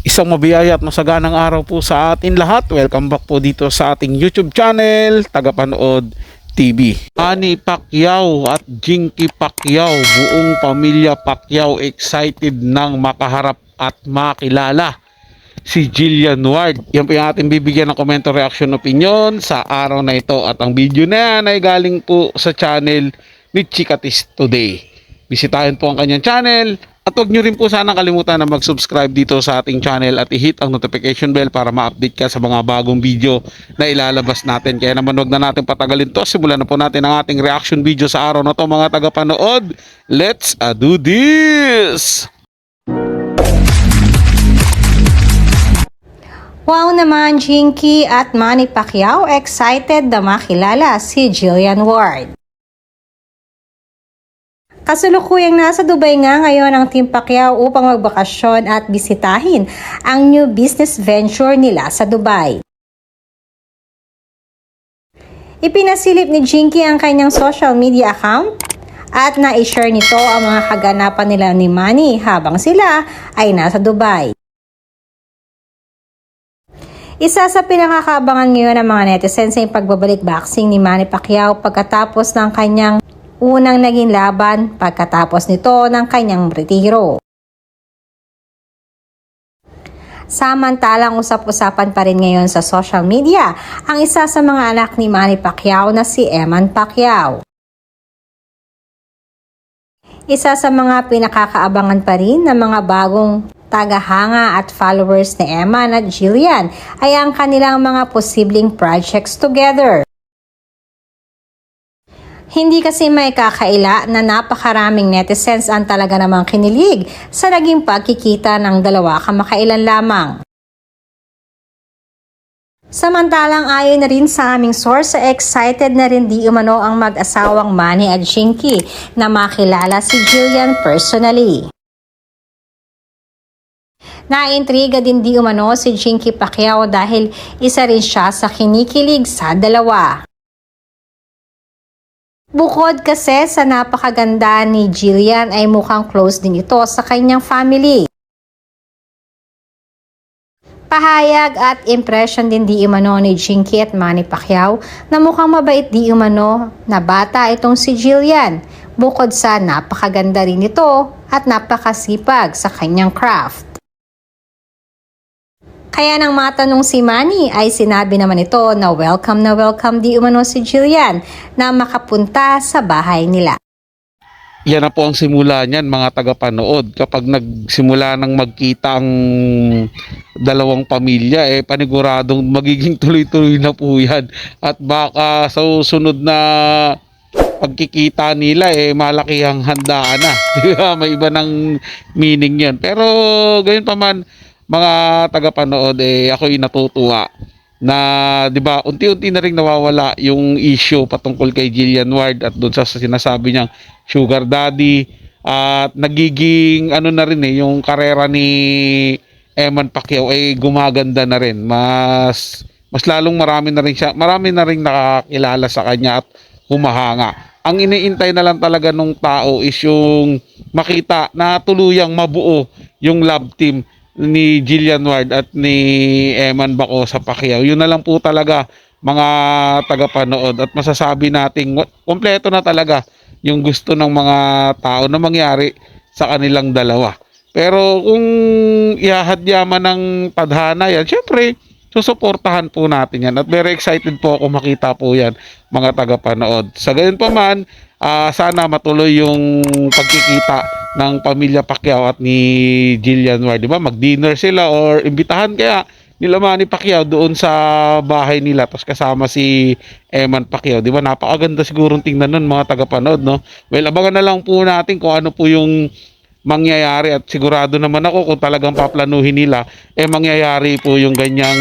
Isang mabiyaya at masaganang araw po sa atin lahat. Welcome back po dito sa ating YouTube channel, Tagapanood TV. Manny Pacquiao at Jinky Pacquiao, buong pamilya Pacquiao excited nang makaharap at makilala si Jillian Ward. Yan po yung ating bibigyan ng komento, reaction, opinion sa araw na ito. At ang video na yan ay galing po sa channel ni Chikatis Today. Bisitahin po ang kanyang channel. At huwag nyo rin po sanang kalimutan na mag-subscribe dito sa ating channel at i-hit ang notification bell para ma-update ka sa mga bagong video na ilalabas natin. Kaya naman huwag na natin patagalin to. Simulan na po natin ang ating reaction video sa araw na to, mga tagapanood. Let's do this! Wow naman, Jinky at Manny Pacquiao excited na makilala si Jillian Ward. Kasulukuyang nasa Dubai nga ngayon ang Team Pacquiao upang magbakasyon at bisitahin ang new business venture nila sa Dubai. Ipinasilip ni Jinky ang kanyang social media account at na-share nito ang mga kaganapan nila ni Manny habang sila ay nasa Dubai. Isa sa pinakakabangan ngayon ng mga netizens ay pagbabalik boxing ni Manny Pacquiao pagkatapos ng kanyang unang naging laban pagkatapos nito ng kanyang retiro. Samantalang usap-usapan pa rin ngayon sa social media ang isa sa mga anak ni Manny Pacquiao na si Eman Pacquiao. Isa sa mga pinakakaabangan pa rin ng mga bagong tagahanga at followers ni Eman at Jillian ay ang kanilang mga posibleng projects together. Hindi kasi may kakaila na napakaraming netizens ang talaga namang kinilig sa naging pagkikita ng dalawa kamakailan lamang. Samantalang ayon na rin sa aming source, excited na rin di umano ang mag-asawang Manny at Jinky na makilala si Jillian personally. Naintriga din di umano si Jinky Pacquiao dahil isa rin siya sa kinikilig sa dalawa. Bukod kasi sa napakaganda ni Jillian ay mukhang close din ito sa kanyang family. Pahayag at impression din di umano ni Jinky at Manny Pacquiao na mukhang mabait di umano na bata itong si Jillian. Bukod sa napakaganda rin ito at napakasipag sa kanyang craft. Kaya nang matanong si Manny ay sinabi naman ito na welcome di umano si Jillian na makapunta sa bahay nila. Yan na po ang simula niyan, mga tagapanood. Kapag nagsimula ng magkita ang dalawang pamilya, paniguradong magiging tuloy-tuloy na po yan. At baka sa susunod na pagkikita nila, malaki ang handaan na. Diba? May iba ng meaning yan. Pero gayon pa man, mga tagapanood, ako'y natutuwa na 'di ba unti-unti na ring nawawala yung issue patungkol kay Jillian Ward at doon sa sinasabi niyang sugar daddy, at nagiging ano na rin yung karera ni Eman Pacquiao ay gumaganda na rin. Mas lalong marami na ring nakakilala sa kanya at humahanga. Ang iniintay na lang talaga nung tao is yung makita na tuluyang mabuo yung love team ni Jillian Ward at ni Eman Baco sa Pacquiao. Yun na lang po talaga, mga tagapanood, at masasabi nating kompleto na talaga yung gusto ng mga tao na mangyari sa kanilang dalawa. Pero kung ihahadyaman ng tadhana yan, syempre susuportahan po natin yan at very excited po ako makita po yan, mga tagapanood. Sa gayon pa man, sana matuloy yung pagkikita ng pamilya Pacquiao at ni Jillian Ward, diba? Mag-dinner sila or imbitahan kaya nila Manny Pacquiao doon sa bahay nila tapos kasama si Eman Pacquiao, diba? Napakaganda sigurong tingnan nun, mga tagapanood, no? Well, abangan na lang po natin kung ano po yung mangyayari at sigurado naman ako kung talagang paplanuhin nila, mangyayari po yung ganyang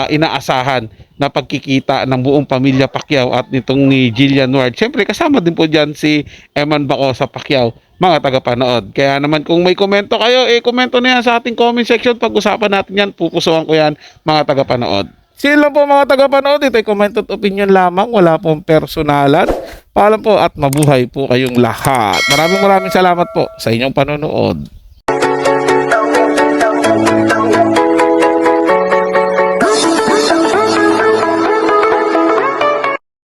inaasahan na pagkikita ng buong pamilya Pacquiao at nitong ni Jillian Ward. Siyempre kasama din po dyan si Eman Baco sa Pacquiao, mga tagapanood. Kaya naman kung may komento kayo, komento na yan sa ating comment section. Pag-usapan natin yan, pupusuan ko yan, mga tagapanood. Sila po, mga tagapanood, ito'y comment at opinion lamang, wala pong personalan. Paalam po at mabuhay po kayong lahat. Maraming salamat po sa inyong panonood.